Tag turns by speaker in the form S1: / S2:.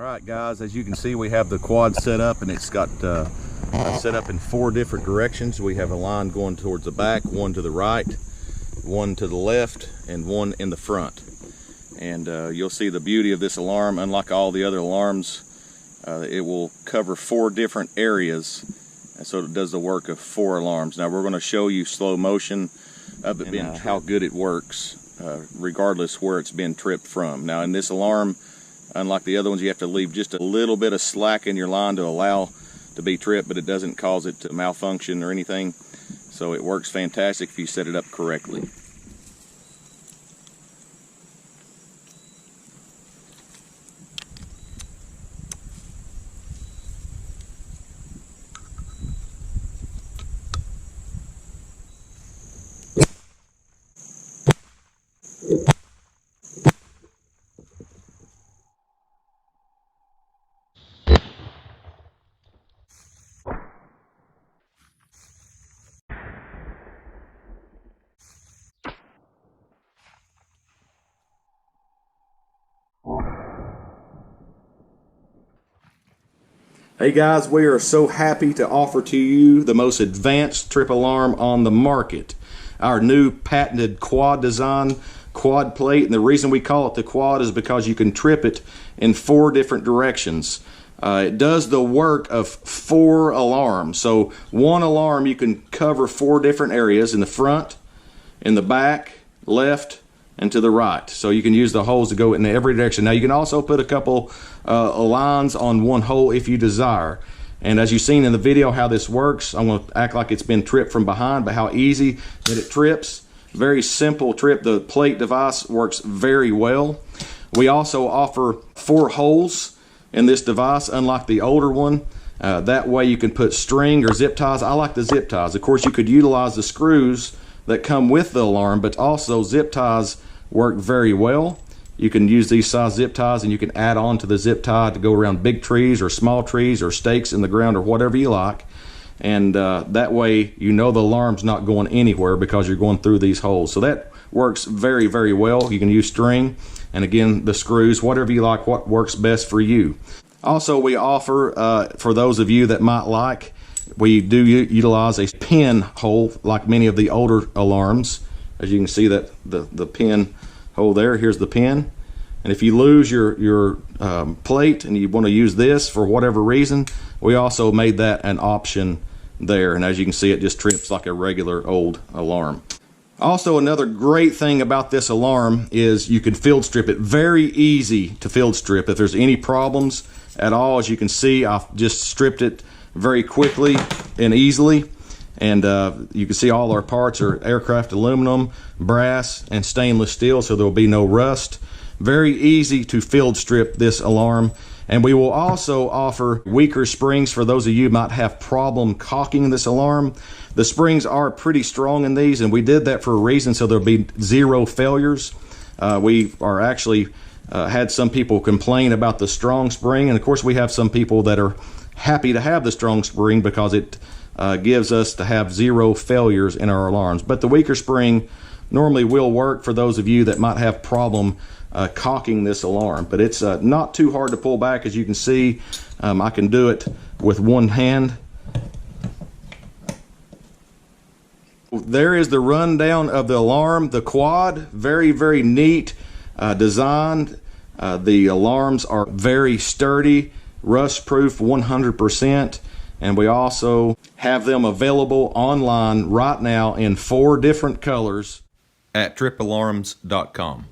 S1: All right, guys, as you can see, we have the quad set up, and it's got set up in 4 different directions. We have a line going towards the back, one to the right, one to the left, and one in the front. And you'll see the beauty of this alarm. Unlike all the other alarms, it will cover 4 different areas, and so it does the work of 4 alarms. Now we're going to show you slow motion of it being how good it works, regardless where it's been tripped from. Now in this alarm, unlike the other ones, you have to leave just a little bit of slack in your line to allow to be tripped, but it doesn't cause it to malfunction or anything. So it works fantastic if you set it up correctly. Hey guys, we are so happy to offer to you the most advanced trip alarm on the market. Our new patented quad design quad plate, and the reason we call it the quad is because you can trip it in 4 different directions. It does the work of 4 alarms. So one alarm you can cover 4 different areas: in the front, in the back, left, and to the right. So you can use the holes to go in every direction. Now you can also put a couple lines on one hole if you desire. And as you've seen in the video how this works, I'm going to act like it's been tripped from behind, but how easy that it trips. Very simple trip. The plate device works very well. We also offer 4 holes in this device, unlike the older one. That way you can put string or zip ties. I like the zip ties. Of course, you could utilize the screws that come with the alarm, but also zip ties work very well. You can use these size zip ties, and you can add on to the zip tie to go around big trees or small trees or stakes in the ground or whatever you like. And that way you know the alarm's not going anywhere because you're going through these holes. So that works very, very well. You can use string, and again, the screws, whatever you like, what works best for you. Also, we offer, for those of you that might like, we do utilize a pin hole like many of the older alarms. As you can see, that the pin hole there, here's the pin. And if you lose your plate and you want to use this for whatever reason, we also made that an option there. And as you can see, it just trips like a regular old alarm. Also, another great thing about this alarm is you can field strip it. Very easy to field strip. If there's any problems at all, as you can see, I've just stripped it very quickly and easily. And you can see all our parts are aircraft aluminum, brass, and stainless steel, so there will be no rust. Very easy to field strip this alarm. And we will also offer weaker springs for those of you who might have problem cocking this alarm. The springs are pretty strong in these, and we did that for a reason, so there'll be 0 failures. We are actually had some people complain about the strong spring, and of course we have some people that are happy to have the strong spring because it gives us to have 0 failures in our alarms. But the weaker spring normally will work for those of you that might have problem cocking this alarm. But it's not too hard to pull back. As you can see, I can do it with one hand. There is the rundown of the alarm, the quad. Very, very neat designed. The alarms are very sturdy, rust proof 100%. And we also have them available online right now in 4 different colors at tripalarms.com.